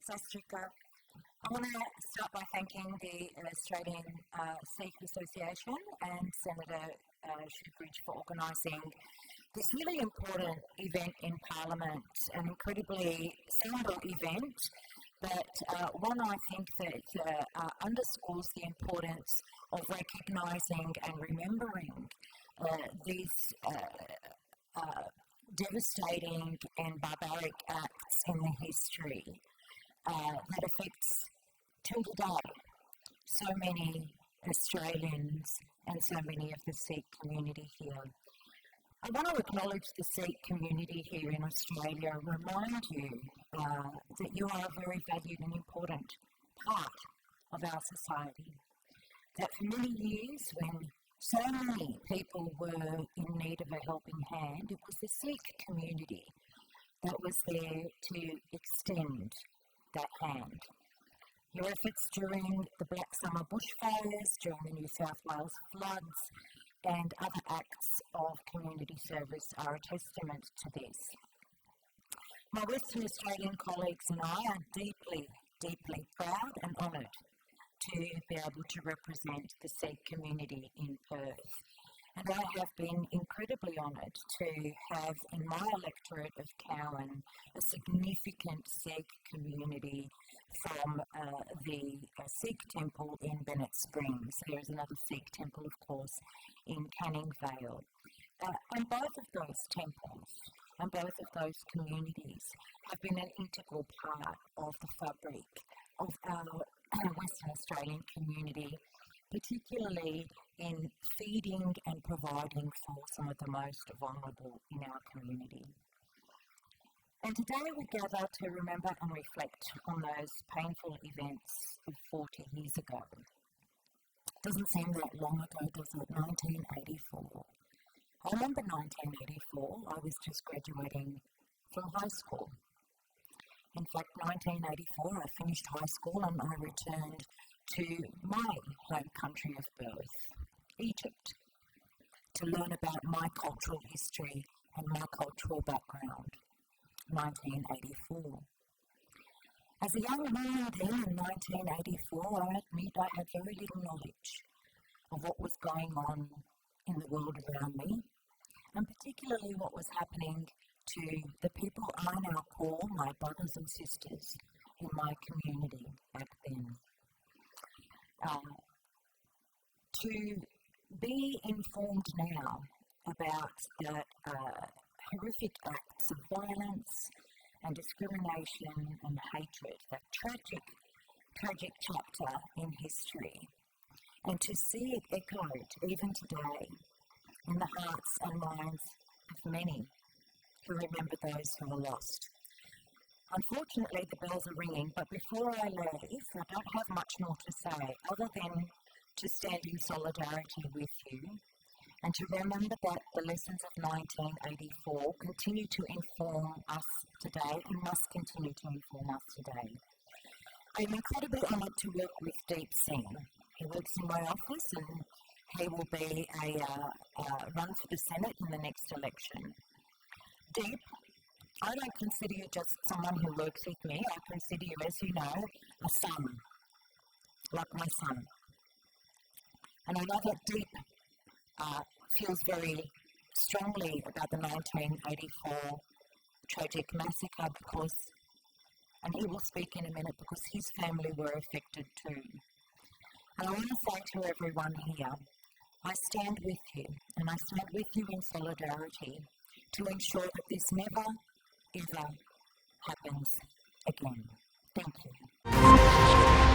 Sastrika. I want to start by thanking the Australian Sikh Association and Senator Shoebridge for organising this really important event in Parliament, an incredibly simple event, but one I think that underscores the importance of recognising and remembering these devastating and barbaric acts in the history that affects till today so many Australians and so many of the Sikh community here. I want to acknowledge the Sikh community here in Australia and remind you that you are a very valued and important part of our society. That for many years, when so many people were in need of a helping hand, it was the Sikh community that was there to extend that hand. Your efforts during the Black Summer bushfires, during the New South Wales floods, and other acts of community service are a testament to this. My Western Australian colleagues and I are deeply, deeply proud and honoured to be able to represent the Sikh community in Perth. And I have been incredibly honoured to have in my electorate of Cowan a significant Sikh community from the Sikh temple in Bennett Springs. There is another Sikh temple, of course, in Canning Vale. And both of those temples and both of those communities have been an integral part of the fabric of our Western Australian community, particularly in feeding and providing for some of the most vulnerable in our community. And today we gather to remember and reflect on those painful events of 40 years ago. Doesn't seem that long ago, does it? 1984. I remember 1984, I was just graduating from high school. In fact, 1984, I finished high school and I returned to my home country of birth, Egypt, to learn about my cultural history and my cultural background. 1984. As a young man then in 1984, I admit I had very little knowledge of what was going on in the world around me, and particularly what was happening to the people I now call my brothers and sisters in my community back then. To be informed now about the horrific acts of violence and discrimination and hatred, that tragic chapter in history, and to see it echoed even today in the hearts and minds of many who remember those who are lost. Unfortunately, the bells are ringing, but before I leave, I don't have much more to say other than to stand in solidarity with you and to remember that the lessons of 1984 continue to inform us today and must continue to inform us today. I'm incredibly honoured to work with Deep Singh. He works in my office and he will be a run for the Senate in the next election. Deep, I don't consider you just someone who works with me. I consider you, as you know, a son, like my son. And I know that Deep feels very strongly about the 1984 tragic massacre because, and he will speak in a minute, because his family were affected too. And I want to say to everyone here, I stand with you, and I stand with you in solidarity to ensure that this never, ever happens again. Thank you.